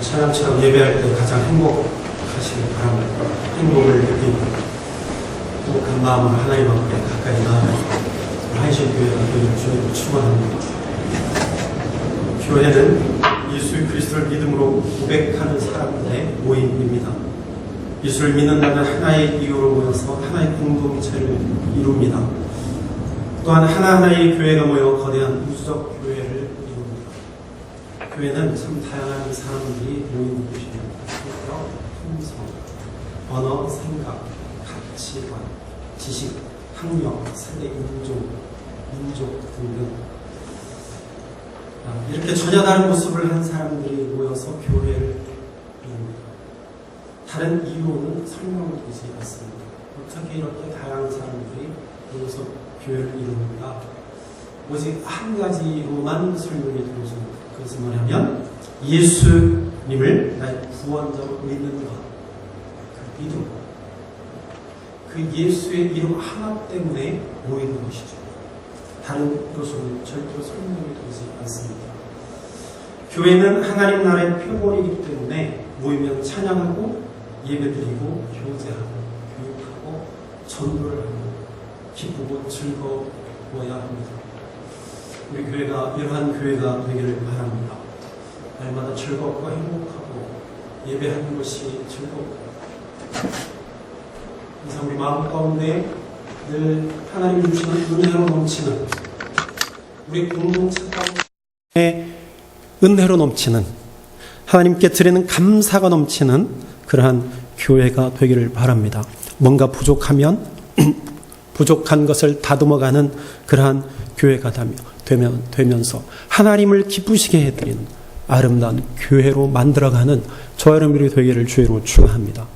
찬양처럼 예배할 때 가장 행복하시길 바랍니다. 행복을 느끼고 행복한 마음으로 하나님 앞에 가까이 나아가서 한신교회가 되는 주님을 축원합니다. 교회는 예수 그리스도를 믿음으로 고백하는 사람들의 모임입니다. 예수를 믿는다는 하나의 이유로 모여서 하나의 공동체를 이룹니다. 또한 하나하나의 교회가 모여 거대한 우주적 교회를 이룹니다. 교회는 참 다양한 사람들이 모이는 곳입니다. 성격, 품성, 언어, 생각, 가치관, 지식, 학력, 세대, 민족 등등 이렇게 전혀 다른 모습을 한 사람들이 모여서 교회를 이룹니다. 다른 이유는 설명되지 않습니다. 어떻게 이렇게 다양한 사람들이 모여서 교회를 이룹니까? 오직 한 가지로만 설명이 되어집니다. 그것은 뭐냐면 예수님을 나의 구원자로 믿는 것, 그 믿음, 그 예수의 이름 하나 때문에 모이는 것이죠. 다른 것으로는 절대로 설명이 되지 않습니다. 교회는 하나님 나라의 표본이기 때문에 모이면 찬양하고 예배드리고 교제하고 교육하고 전도를 하고 기쁘고 즐거워야 합니다. 우리 교회가 이러한 교회가 되기를 바랍니다. 날마다 즐겁고 행복하고 예배하는 것이 즐겁고 그래서 우리 마음 가운데 늘 하나님 주시는 은혜로 넘치는 우리 공동체 가운데 은혜로 넘치는 하나님께 드리는 감사가 넘치는 그러한 교회가 되기를 바랍니다. 뭔가 부족하면 부족한 것을 다듬어가는 그러한 교회가 되면서 하나님을 기쁘시게 해드리는 아름다운 교회로 만들어가는 저와 여러분들이 되기를 주의로 축원합니다.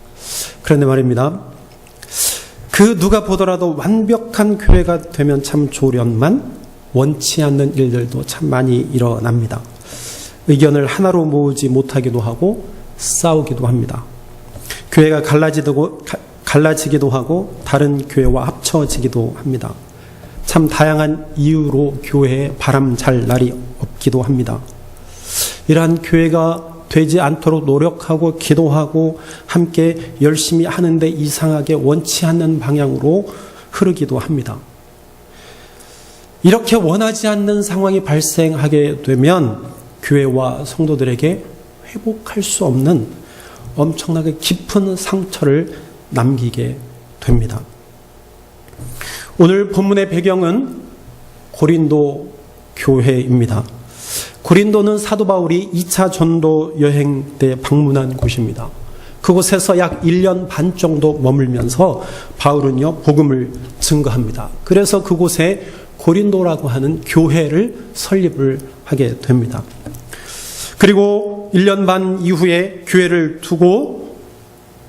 그런데 말입니다. 그 누가 보더라도 완벽한 교회가 되면 참 좋으련만 원치 않는 일들도 참 많이 일어납니다. 의견을 하나로 모으지 못하기도 하고 싸우기도 합니다. 교회가 갈라지기도 하고 다른 교회와 합쳐지기도 합니다. 참 다양한 이유로 교회에 바람 잘 날이 없기도 합니다. 이러한 교회가 되지 않도록 노력하고 기도하고 함께 열심히 하는데 이상하게 원치 않는 방향으로 흐르기도 합니다. 이렇게 원하지 않는 상황이 발생하게 되면 교회와 성도들에게 회복할 수 없는 엄청나게 깊은 상처를 남기게 됩니다. 오늘 본문의 배경은 고린도 교회입니다. 고린도는 사도 바울이 2차 전도 여행 때 방문한 곳입니다. 그곳에서 약 1년 반 정도 머물면서 바울은요, 복음을 증거합니다. 그래서 그곳에 고린도라고 하는 교회를 설립을 하게 됩니다. 그리고 1년 반 이후에 교회를 두고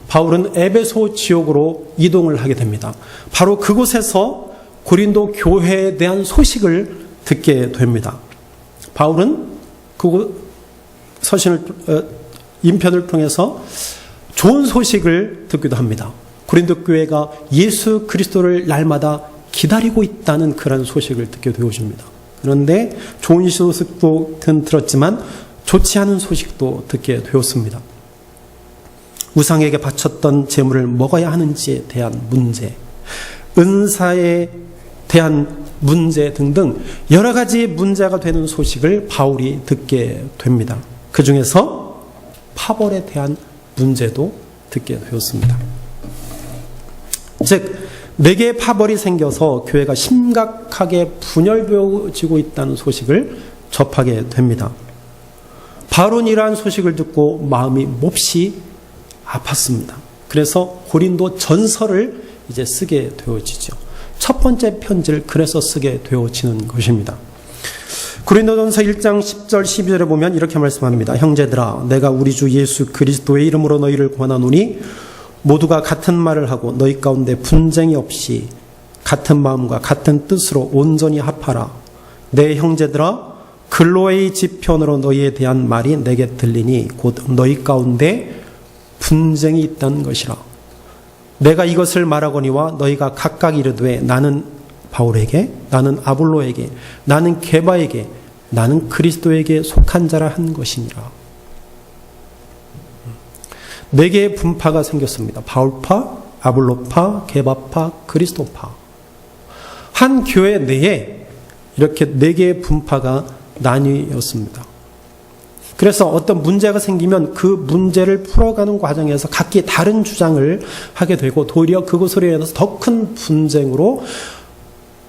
바울은 에베소 지역으로 이동을 하게 됩니다. 바로 그곳에서 고린도 교회에 대한 소식을 듣게 됩니다. 바울은 그 인편을 통해서 좋은 소식을 듣기도 합니다. 고린도 교회가 예수 그리스도를 날마다 기다리고 있다는 그런 소식을 듣게 되어집니다. 그런데 좋은 소식도 들었지만 좋지 않은 소식도 듣게 되었습니다. 우상에게 바쳤던 제물을 먹어야 하는지에 대한 문제, 은사에 대한 문제 등등 여러 가지 문제가 되는 소식을 바울이 듣게 됩니다. 그 중에서 파벌에 대한 문제도 듣게 되었습니다. 즉, 4개의 파벌이 생겨서 교회가 심각하게 분열되어지고 있다는 소식을 접하게 됩니다. 바울은 이러한 소식을 듣고 마음이 몹시 아팠습니다. 그래서 고린도 전서를 이제 쓰게 되어지죠. 첫 번째 편지를 그래서 쓰게 되어지는 것입니다. 고린도전서 1장 10절 12절에 보면 이렇게 말씀합니다. 형제들아, 내가 우리 주 예수 그리스도의 이름으로 너희를 권하노니 모두가 같은 말을 하고 너희 가운데 분쟁이 없이 같은 마음과 같은 뜻으로 온전히 합하라. 내 형제들아, 글로의 지편으로 너희에 대한 말이 내게 들리니 곧 너희 가운데 분쟁이 있다는 것이라. 내가 이것을 말하거니와 너희가 각각 이르되 나는 바울에게, 나는 아볼로에게, 나는 게바에게, 나는 그리스도에게 속한 자라 한 것이니라. 4개의 분파가 생겼습니다. 바울파, 아볼로파, 게바파, 그리스도파. 한 교회 내에 이렇게 4개의 분파가 나뉘었습니다. 그래서 어떤 문제가 생기면 그 문제를 풀어가는 과정에서 각기 다른 주장을 하게 되고 도리어 그것으로 인해서 더 큰 분쟁으로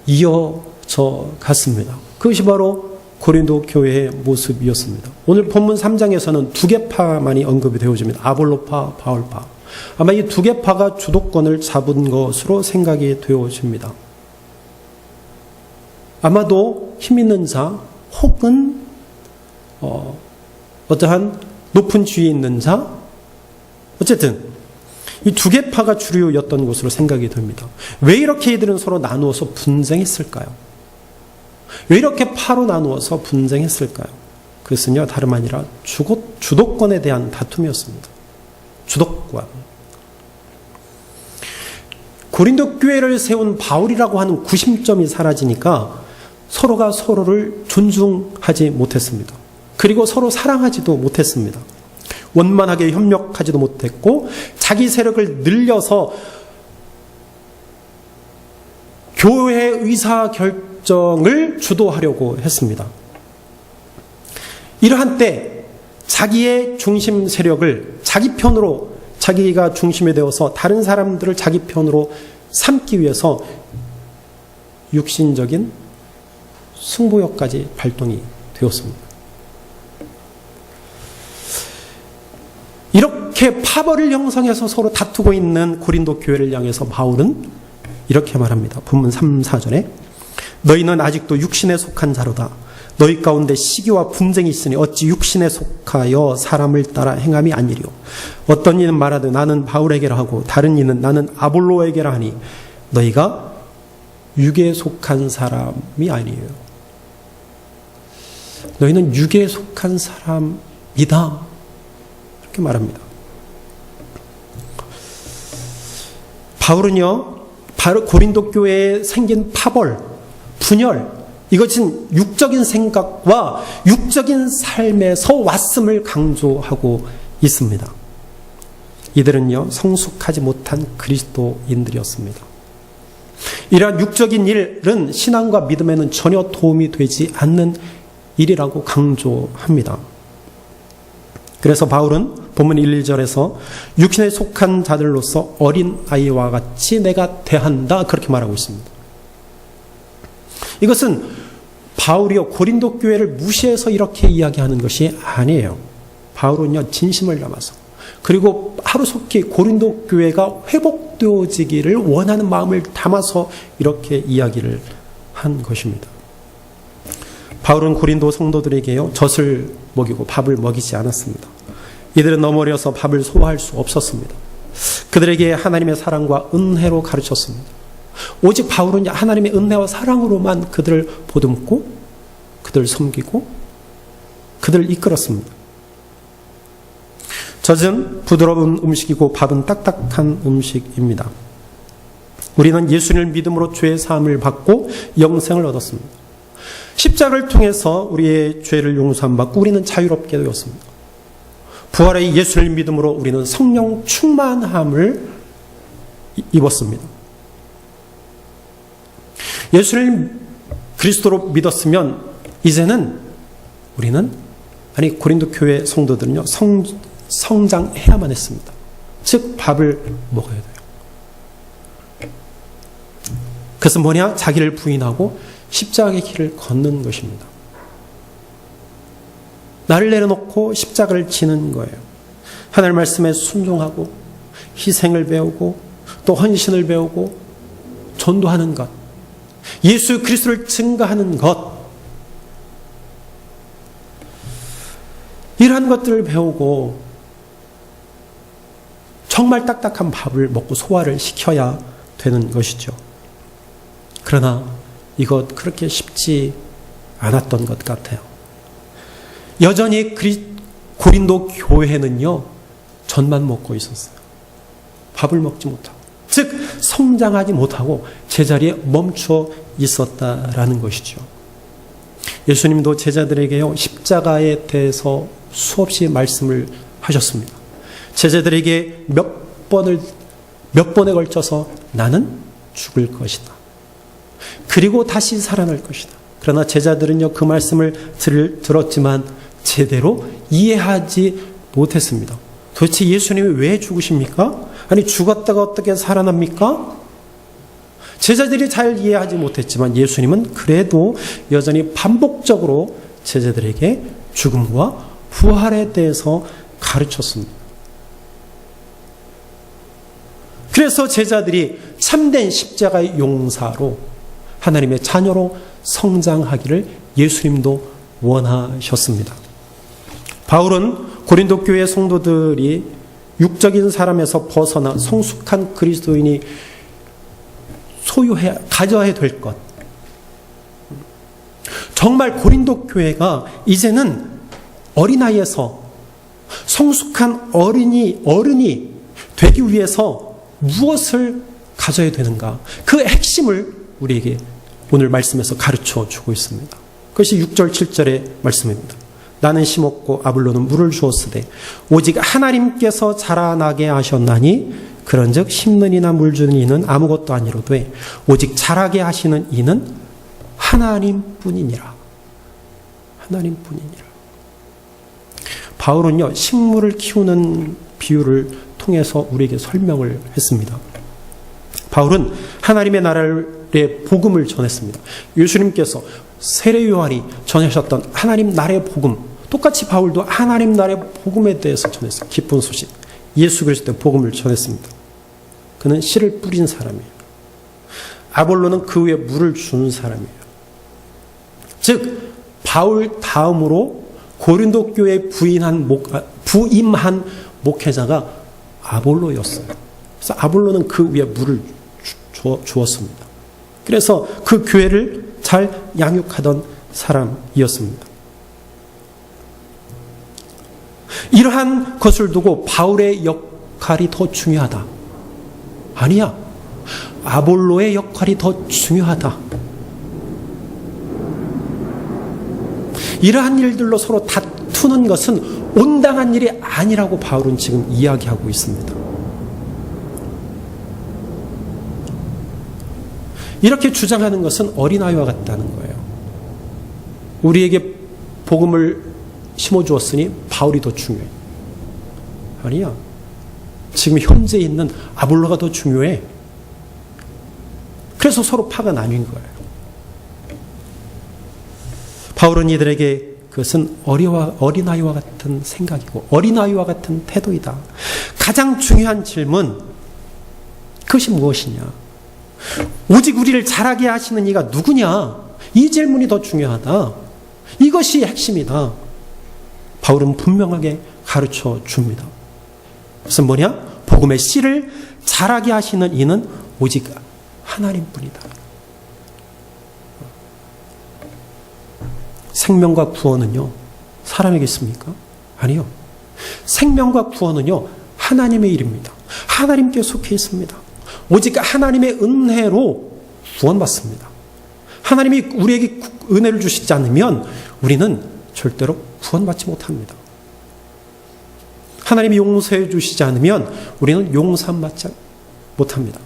이어져 갔습니다. 그것이 바로 고린도 교회의 모습이었습니다. 오늘 본문 3장에서는 2개 파만이 언급이 되어집니다. 아볼로파, 바울파. 아마 이 2개 파가 주도권을 잡은 것으로 생각이 되어집니다. 아마도 힘 있는 자 혹은 어떠한 높은 지위에 있는 자, 어쨌든 이 2개 파가 주류였던 것으로 생각이 됩니다. 왜 이렇게 이들은 서로 나누어서 분쟁했을까요? 왜 이렇게 파로 나누어서 분쟁했을까요? 그것은요, 다름 아니라 주도권에 대한 다툼이었습니다. 주도권. 고린도 교회를 세운 바울이라고 하는 구심점이 사라지니까 서로가 서로를 존중하지 못했습니다. 그리고 서로 사랑하지도 못했습니다. 원만하게 협력하지도 못했고 자기 세력을 늘려서 교회 의사결정을 주도하려고 했습니다. 이러한 때 자기의 중심 세력을 자기 편으로 자기가 중심이 되어서 다른 사람들을 자기 편으로 삼기 위해서 육신적인 승부욕까지 발동이 되었습니다. 이렇게 파벌을 형성해서 서로 다투고 있는 고린도 교회를 향해서 바울은 이렇게 말합니다. 본문 3, 4절에 너희는 아직도 육신에 속한 자로다. 너희 가운데 시기와 분쟁이 있으니 어찌 육신에 속하여 사람을 따라 행함이 아니리요. 어떤 이는 말하되 나는 바울에게라 하고 다른 이는 나는 아볼로에게라 하니 너희가 육에 속한 사람이 아니에요. 너희는 육에 속한 사람이다. 이렇게 말합니다. 바울은요, 바로 고린도 교회에 생긴 파벌, 분열, 이것은 육적인 생각과 육적인 삶에서 왔음을 강조하고 있습니다. 이들은요, 성숙하지 못한 그리스도인들이었습니다. 이러한 육적인 일은 신앙과 믿음에는 전혀 도움이 되지 않는 일이라고 강조합니다. 그래서 바울은 본문 1, 2절에서 육신에 속한 자들로서 어린 아이와 같이 내가 대한다 그렇게 말하고 있습니다. 이것은 바울이요 고린도 교회를 무시해서 이렇게 이야기하는 것이 아니에요. 바울은요 진심을 담아서 그리고 하루속히 고린도 교회가 회복되어지기를 원하는 마음을 담아서 이렇게 이야기를 한 것입니다. 바울은 고린도 성도들에게요 젖을 먹이고 밥을 먹이지 않았습니다. 이들은 너무 어려서 밥을 소화할 수 없었습니다. 그들에게 하나님의 사랑과 은혜로 가르쳤습니다. 오직 바울은 하나님의 은혜와 사랑으로만 그들을 보듬고 그들을 섬기고 그들을 이끌었습니다. 젖은 부드러운 음식이고 밥은 딱딱한 음식입니다. 우리는 예수님을 믿음으로 죄의 사함을 받고 영생을 얻었습니다. 십자가를 통해서 우리의 죄를 용서함 받고 우리는 자유롭게 되었습니다. 부활의 예수를 믿음으로 우리는 성령 충만함을 입었습니다. 예수를 그리스도로 믿었으면 이제는 우리는 고린도 교회 성도들은요 성장해야만 했습니다. 즉 밥을 먹어야 돼요. 그것은 뭐냐? 자기를 부인하고 십자가의 길을 걷는 것입니다. 나를 내려놓고 십자가를 지는 거예요. 하나님 말씀에 순종하고 희생을 배우고 또 헌신을 배우고 전도하는 것, 예수 그리스도를 증거하는 것, 이러한 것들을 배우고 정말 딱딱한 밥을 먹고 소화를 시켜야 되는 것이죠. 그러나 이것 그렇게 쉽지 않았던 것 같아요. 여전히 고린도 교회는요 젖만 먹고 있었어요. 밥을 먹지 못하고, 즉 성장하지 못하고 제자리에 멈춰 있었다라는 것이죠. 예수님도 제자들에게요 십자가에 대해서 수없이 말씀을 하셨습니다. 제자들에게 몇 번에 걸쳐서 나는 죽을 것이다. 그리고 다시 살아날 것이다. 그러나 제자들은요, 그 말씀을 들었지만 제대로 이해하지 못했습니다. 도대체 예수님이 왜 죽으십니까? 아니, 죽었다가 어떻게 살아납니까? 제자들이 잘 이해하지 못했지만 예수님은 그래도 여전히 반복적으로 제자들에게 죽음과 부활에 대해서 가르쳤습니다. 그래서 제자들이 참된 십자가의 용사로 하나님의 자녀로 성장하기를 예수님도 원하셨습니다. 바울은 고린도 교회 성도들이 육적인 사람에서 벗어나 성숙한 그리스도인이 가져야 될 것. 정말 고린도 교회가 이제는 어린아이에서 성숙한 어른이 되기 위해서 무엇을 가져야 되는가? 그 핵심을 우리에게 오늘 말씀에서 가르쳐 주고 있습니다. 그것이 6절 7절의 말씀입니다. 나는 심었고 아볼로는 물을 주었으되 오직 하나님께서 자라나게 하셨나니 그런즉 심는 이나 물 주는 이는 아무것도 아니로되 오직 자라게 하시는 이는 하나님뿐이니라. 하나님뿐이니라. 바울은요, 식물을 키우는 비유를 통해서 우리에게 설명을 했습니다. 바울은 하나님의 나라의 복음을 전했습니다. 예수님께서 세례 요한이 전하셨던 하나님 나라의 복음, 똑같이 바울도 하나님 나라의 복음에 대해서 전했어요. 기쁜 소식, 예수 그리스도의 복음을 전했습니다. 그는 씨를 뿌린 사람이에요. 아볼로는 그 위에 물을 주는 사람이에요. 즉 바울 다음으로 고린도 교회에 부임한 목회자가 아볼로였어요. 그래서 아볼로는 그 위에 물을 주었습니다. 그래서 그 교회를 잘 양육하던 사람이었습니다. 이러한 것을 두고 바울의 역할이 더 중요하다. 아니야. 아볼로의 역할이 더 중요하다. 이러한 일들로 서로 다투는 것은 온당한 일이 아니라고 바울은 지금 이야기하고 있습니다. 이렇게 주장하는 것은 어린아이와 같다는 거예요. 우리에게 복음을 심어주었으니 바울이 더 중요해. 아니야. 지금 현재 있는 아볼로가 더 중요해. 그래서 서로 파가 나뉜 거예요. 바울은 이들에게 그것은 어린아이와 같은 생각이고 어린아이와 같은 태도이다. 가장 중요한 질문, 그것이 무엇이냐? 오직 우리를 자라게 하시는 이가 누구냐? 이 질문이 더 중요하다. 이것이 핵심이다. 바울은 분명하게 가르쳐 줍니다. 그것은 뭐냐? 복음의 씨를 자라게 하시는 이는 오직 하나님뿐이다. 생명과 구원은요, 사람에게 있습니까? 아니요. 생명과 구원은요, 하나님의 일입니다. 하나님께 속해 있습니다. 오직 하나님의 은혜로 구원받습니다. 하나님이 우리에게 은혜를 주시지 않으면 우리는 절대로 구원받지 못합니다. 하나님이 용서해 주시지 않으면 우리는 용서받지 못합니다.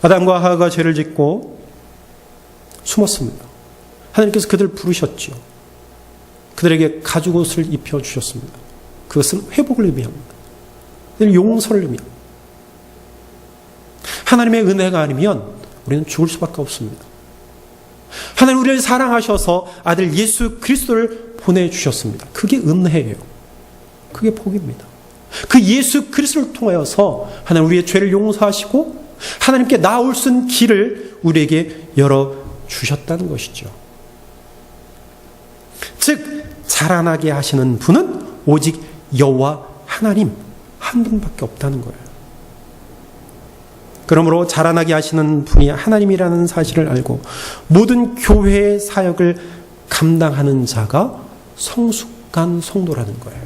아담과 하와가 죄를 짓고 숨었습니다. 하나님께서 그들을 부르셨죠. 그들에게 가죽옷을 입혀주셨습니다. 그것은 회복을 의미합니다. 용서를 의미합니다. 하나님의 은혜가 아니면 우리는 죽을 수밖에 없습니다. 하나님 우리를 사랑하셔서 아들 예수 그리스도를 보내주셨습니다. 그게 은혜예요. 그게 복입니다. 그 예수 그리스도를 통하여서 하나님 우리의 죄를 용서하시고 하나님께 나올 수 있는 길을 우리에게 열어주셨다는 것이죠. 즉 자라나게 하시는 분은 오직 여호와 하나님 한 분밖에 없다는 거예요. 그러므로 자라나게 하시는 분이 하나님이라는 사실을 알고 모든 교회의 사역을 감당하는 자가 성숙한 성도라는 거예요.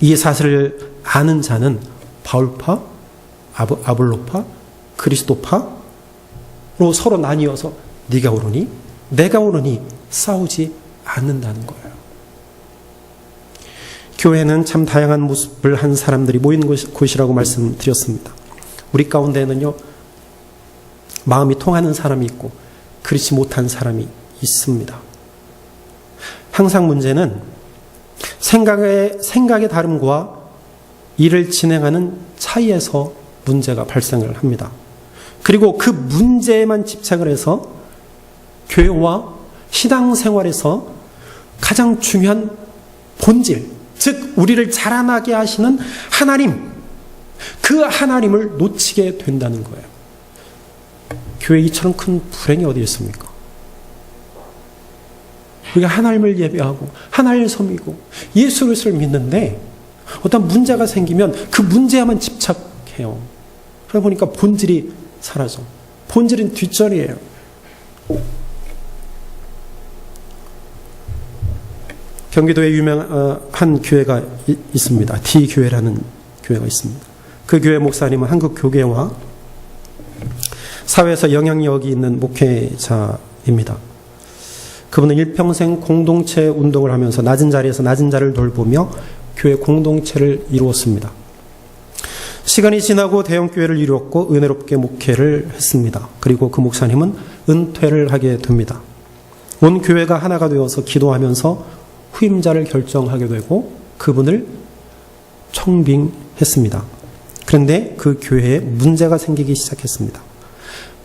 이 사실을 아는 자는 바울파, 아볼로파, 그리스도파로 서로 나뉘어서 네가 오르니 내가 오르니 싸우지 않는다는 거예요. 교회는 참 다양한 모습을 한 사람들이 모인 곳이라고 말씀드렸습니다. 우리 가운데는요, 마음이 통하는 사람이 있고 그렇지 못한 사람이 있습니다. 항상 문제는 생각의 다름과 일을 진행하는 차이에서 문제가 발생을 합니다. 그리고 그 문제에만 집착을 해서 교회와 신앙생활에서 가장 중요한 본질, 즉 우리를 자라나게 하시는 하나님, 그 하나님을 놓치게 된다는 거예요. 교회에 이처럼 큰 불행이 어디 있습니까? 우리가 하나님을 예배하고 하나님을 섬기고 예수 그리스도를 믿는데 어떤 문제가 생기면 그 문제에만 집착해요. 그러다 보니까 본질이 사라져. 본질은 뒷전이에요. 경기도에 유명한 교회가 있습니다. D교회라는 교회가 있습니다. 그 교회 목사님은 한국 교계와 사회에서 영향력이 있는 목회자입니다. 그분은 일평생 공동체 운동을 하면서 낮은 자리에서 낮은 자를 돌보며 교회 공동체를 이루었습니다. 시간이 지나고 대형교회를 이루었고 은혜롭게 목회를 했습니다. 그리고 그 목사님은 은퇴를 하게 됩니다. 온 교회가 하나가 되어서 기도하면서 후임자를 결정하게 되고 그분을 청빙했습니다. 그런데 그 교회에 문제가 생기기 시작했습니다.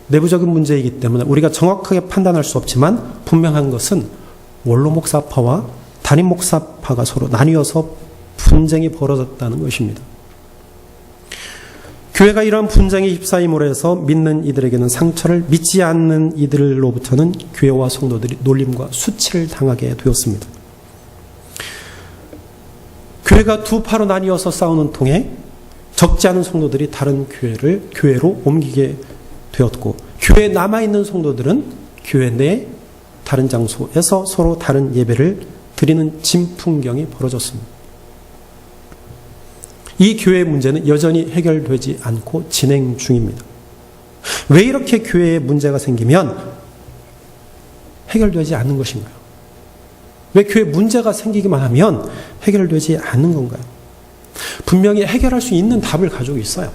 내부적인 문제이기 때문에 우리가 정확하게 판단할 수 없지만 분명한 것은 원로 목사파와 담임 목사파가 서로 나뉘어서 분쟁이 벌어졌다는 것입니다. 교회가 이러한 분쟁에 휩싸임으로 해서 믿는 이들에게는 상처를, 믿지 않는 이들로부터는 교회와 성도들이 놀림과 수치를 당하게 되었습니다. 교회가 두 파로 나뉘어서 싸우는 통에 적지 않은 성도들이 다른 교회로 옮기게 되었고, 교회에 남아있는 성도들은 교회 내 다른 장소에서 서로 다른 예배를 드리는 진풍경이 벌어졌습니다. 이 교회의 문제는 여전히 해결되지 않고 진행 중입니다. 왜 이렇게 교회에 문제가 생기면 해결되지 않는 것인가요? 왜 교회에 문제가 생기기만 하면 해결되지 않는 건가요? 분명히 해결할 수 있는 답을 가지고 있어요.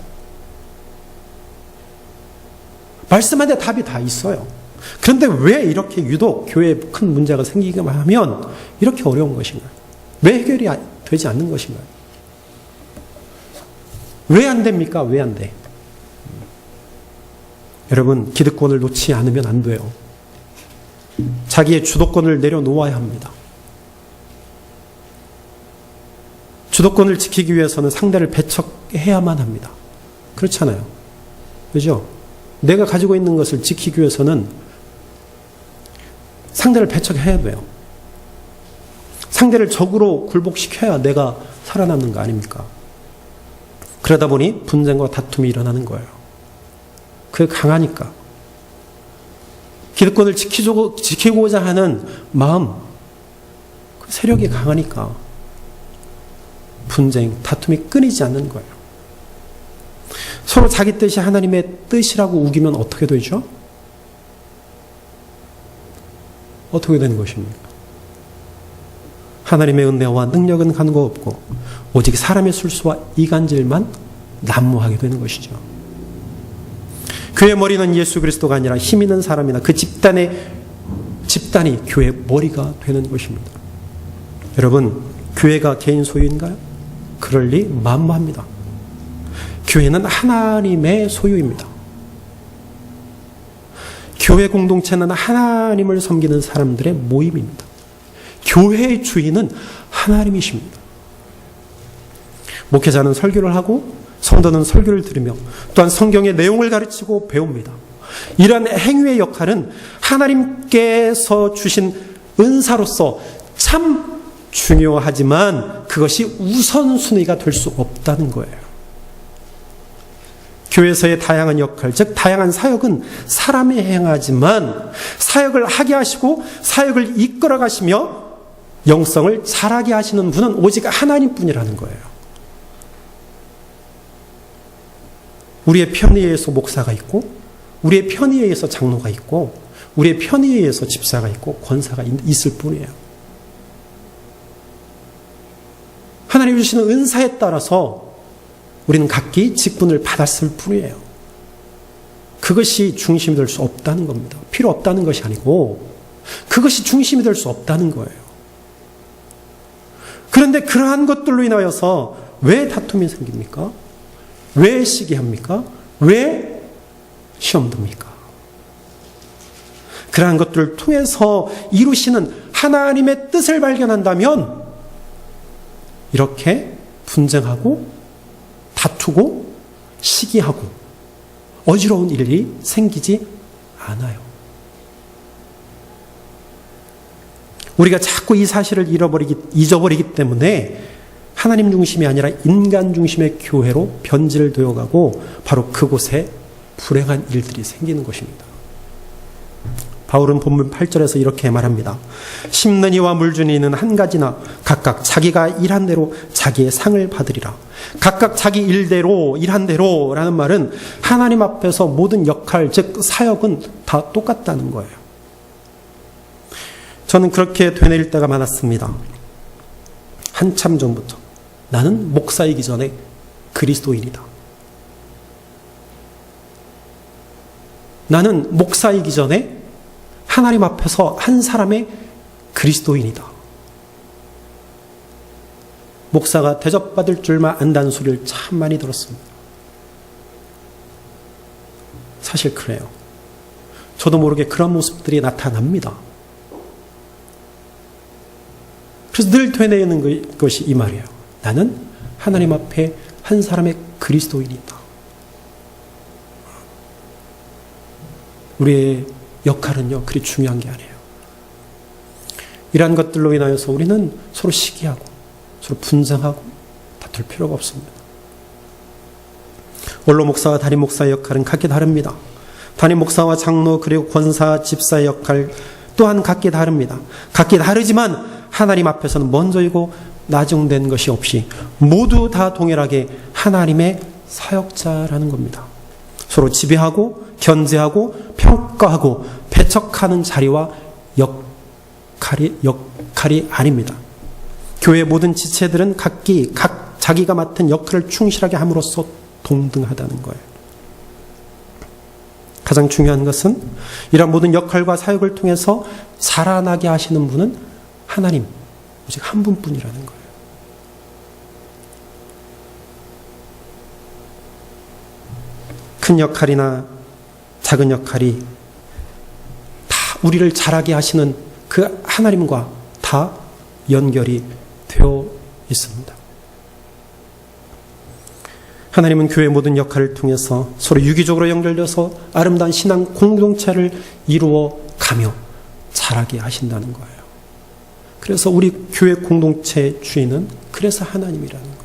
말씀한데 답이 다 있어요. 그런데 왜 이렇게 유독 교회에 큰 문제가 생기기만 하면 이렇게 어려운 것인가요? 왜 해결이 되지 않는 것인가요? 왜 안 됩니까? 왜 안 돼? 여러분, 기득권을 놓지 않으면 안 돼요. 자기의 주도권을 내려놓아야 합니다. 주도권을 지키기 위해서는 상대를 배척해야만 합니다. 그렇잖아요. 그죠? 내가 가지고 있는 것을 지키기 위해서는 상대를 배척해야 돼요. 상대를 적으로 굴복시켜야 내가 살아남는 거 아닙니까? 그러다 보니 분쟁과 다툼이 일어나는 거예요. 그게 강하니까. 기득권을 지키고자 하는 마음, 그 세력이 강하니까 분쟁, 다툼이 끊이지 않는 거예요. 서로 자기 뜻이 하나님의 뜻이라고 우기면 어떻게 되죠? 어떻게 되는 것입니까? 하나님의 은혜와 능력은 간과 없고 오직 사람의 술수와 이간질만 난무하게 되는 것이죠. 교회 머리는 예수 그리스도가 아니라 힘 있는 사람이나 그 집단이 교회 머리가 되는 것입니다. 여러분, 교회가 개인 소유인가요? 그럴 리 만무합니다. 교회는 하나님의 소유입니다. 교회 공동체는 하나님을 섬기는 사람들의 모임입니다. 교회의 주인은 하나님이십니다. 목회자는 설교를 하고 성도는 설교를 들으며 또한 성경의 내용을 가르치고 배웁니다. 이러한 행위의 역할은 하나님께서 주신 은사로서 참 중요하지만 그것이 우선순위가 될 수 없다는 거예요. 교회에서의 다양한 역할, 즉 다양한 사역은 사람이 행하지만 사역을 하게 하시고 사역을 이끌어 가시며 영성을 자라게 하시는 분은 오직 하나님뿐이라는 거예요. 우리의 편의에 의해서 목사가 있고 우리의 편의에 의해서 장로가 있고 우리의 편의에 의해서 집사가 있고 권사가 있을 뿐이에요. 하나님이 주시는 은사에 따라서 우리는 각기 직분을 받았을 뿐이에요. 그것이 중심이 될 수 없다는 겁니다. 필요 없다는 것이 아니고 그것이 중심이 될 수 없다는 거예요. 그런데 그러한 것들로 인하여서 왜 다툼이 생깁니까? 왜 시기합니까? 왜 시험 듭니까? 그러한 것들을 통해서 이루시는 하나님의 뜻을 발견한다면 이렇게 분쟁하고 다투고 시기하고 어지러운 일이 생기지 않아요. 우리가 자꾸 이 사실을 잊어버리기 때문에 하나님 중심이 아니라 인간 중심의 교회로 변질되어가고 바로 그곳에 불행한 일들이 생기는 것입니다. 바울은 본문 8절에서 이렇게 말합니다. 심는 이와 물주는 이는 한 가지나 각각 자기가 일한 대로 자기의 상을 받으리라. 각각 자기 일대로 일한 대로라는 말은 하나님 앞에서 모든 역할 즉 사역은 다 똑같다는 거예요. 저는 그렇게 되뇌일 때가 많았습니다. 한참 전부터 나는 목사이기 전에 그리스도인이다. 나는 목사이기 전에 하나님 앞에서 한 사람의 그리스도인이다. 목사가 대접받을 줄만 안다는 소리를 참 많이 들었습니다. 사실 그래요. 저도 모르게 그런 모습들이 나타납니다. 그래서 늘 되뇌이는 것이 이 말이에요. 나는 하나님 앞에 한 사람의 그리스도인이다. 우리의 역할은요, 그리 중요한 게 아니에요. 이러한 것들로 인하여서 우리는 서로 시기하고 서로 분쟁하고 다툴 필요가 없습니다. 원로 목사와 담임 목사의 역할은 각기 다릅니다. 담임 목사와 장로 그리고 권사, 집사의 역할 또한 각기 다릅니다. 각기 다르지만 하나님 앞에서는 먼저이고 나중된 것이 없이 모두 다 동일하게 하나님의 사역자라는 겁니다. 서로 지배하고 견제하고 평가하고 배척하는 자리와 역할이 아닙니다. 교회 모든 지체들은 각 자기가 맡은 역할을 충실하게 함으로써 동등하다는 거예요. 가장 중요한 것은 이런 모든 역할과 사역을 통해서 살아나게 하시는 분은 하나님, 오직 한 분뿐이라는 거예요. 큰 역할이나 작은 역할이 다 우리를 자라게 하시는 그 하나님과 다 연결이 되어 있습니다. 하나님은 교회의 모든 역할을 통해서 서로 유기적으로 연결돼서 아름다운 신앙 공동체를 이루어 가며 자라게 하신다는 거예요. 그래서 우리 교회 공동체의 주인은 그래서 하나님이라는 거예요.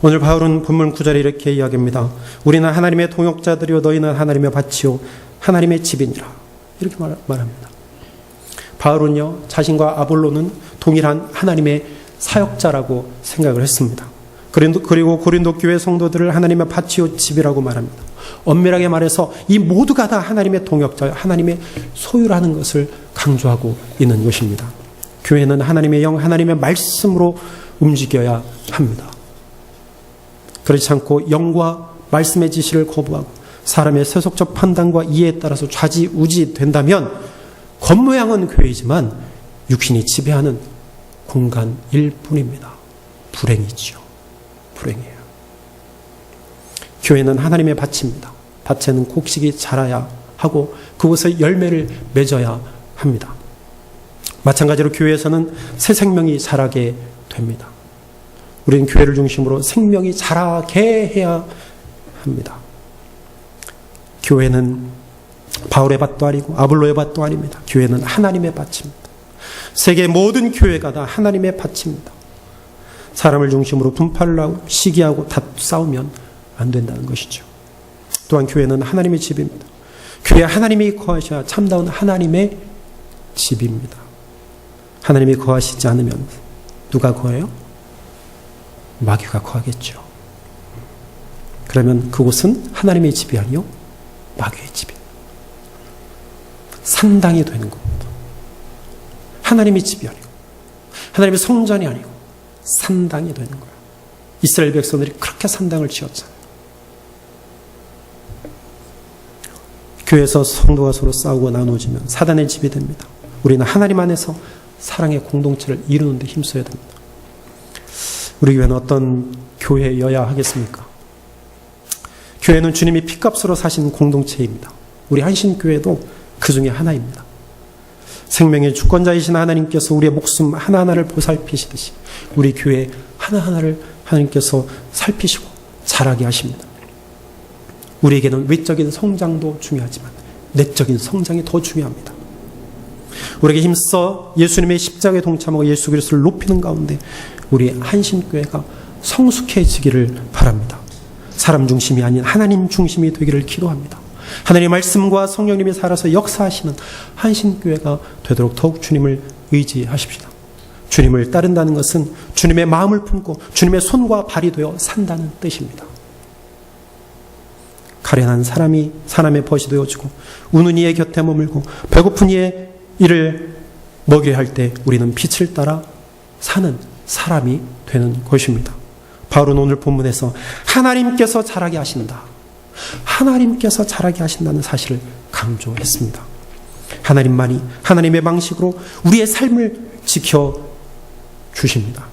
오늘 바울은 본문 9절에 이렇게 이야기합니다. 우리는 하나님의 동역자들이요 너희는 하나님의 밭이요 하나님의 집이니라. 이렇게 말합니다. 바울은요 자신과 아볼로는 동일한 하나님의 사역자라고 생각을 했습니다. 그리고 고린도 교회 성도들을 하나님의 밭이요 집이라고 말합니다. 엄밀하게 말해서 이 모두가 다 하나님의 동역자, 하나님의 소유라는 것을 강조하고 있는 것입니다. 교회는 하나님의 영, 하나님의 말씀으로 움직여야 합니다. 그렇지 않고 영과 말씀의 지시를 거부하고 사람의 세속적 판단과 이해에 따라서 좌지우지 된다면 겉모양은 교회이지만 육신이 지배하는 공간일 뿐입니다. 불행이죠. 불행이에요. 교회는 하나님의 밭입니다. 밭에는 곡식이 자라야 하고 그곳에 열매를 맺어야 합니다. 마찬가지로 교회에서는 새 생명이 자라게 됩니다. 우리는 교회를 중심으로 생명이 자라게 해야 합니다. 교회는 바울의 밭도 아니고 아볼로의 밭도 아닙니다. 교회는 하나님의 밭입니다. 세계 모든 교회가 다 하나님의 밭입니다. 사람을 중심으로 분파를 하고 시기하고 싸우면 안 된다는 것이죠. 또한 교회는 하나님의 집입니다. 교회에 하나님이 거하셔야 참다운 하나님의 집입니다. 하나님이 거하시지 않으면 누가 거해요? 마귀가 거하겠죠. 그러면 그곳은 하나님의 집이 아니요 마귀의 집이에요. 산당이 되는 겁니다. 하나님의 집이 아니고 하나님의 성전이 아니고 산당이 되는 거예요. 이스라엘 백성들이 그렇게 산당을 지었잖아요. 교회에서 성도가 서로 싸우고 나누어지면 사단의 집이 됩니다. 우리는 하나님 안에서 사랑의 공동체를 이루는 데 힘써야 됩니다. 우리 교회는 어떤 교회여야 하겠습니까? 교회는 주님이 핏값으로 사신 공동체입니다. 우리 한신교회도 그 중에 하나입니다. 생명의 주권자이신 하나님께서 우리의 목숨 하나하나를 보살피시듯이 우리 교회 하나하나를 하나님께서 살피시고 자라게 하십니다. 우리에게는 외적인 성장도 중요하지만 내적인 성장이 더 중요합니다. 우리에게 힘써 예수님의 십자가에 동참하고 예수 그리스도를 높이는 가운데 우리 한신교회가 성숙해지기를 바랍니다. 사람 중심이 아닌 하나님 중심이 되기를 기도합니다. 하나님의 말씀과 성령님이 살아서 역사하시는 한신교회가 되도록 더욱 주님을 의지하십시다. 주님을 따른다는 것은 주님의 마음을 품고 주님의 손과 발이 되어 산다는 뜻입니다. 가련한 사람이 사람의 벗이 되어주고 우는 이의 곁에 머물고 배고픈 이의 이를 먹여야 할 때 우리는 빛을 따라 사는 사람이 되는 것입니다. 바울은 오늘 본문에서 하나님께서 자라게 하신다. 하나님께서 자라게 하신다는 사실을 강조했습니다. 하나님만이 하나님의 방식으로 우리의 삶을 지켜주십니다.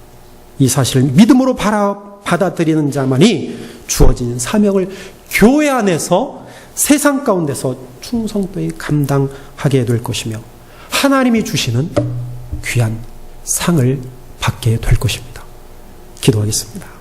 이 사실을 믿음으로 받아들이는 자만이 주어진 사명을 교회 안에서 세상 가운데서 충성되이 감당하게 될 것이며 하나님이 주시는 귀한 상을 받게 될 것입니다. 기도하겠습니다.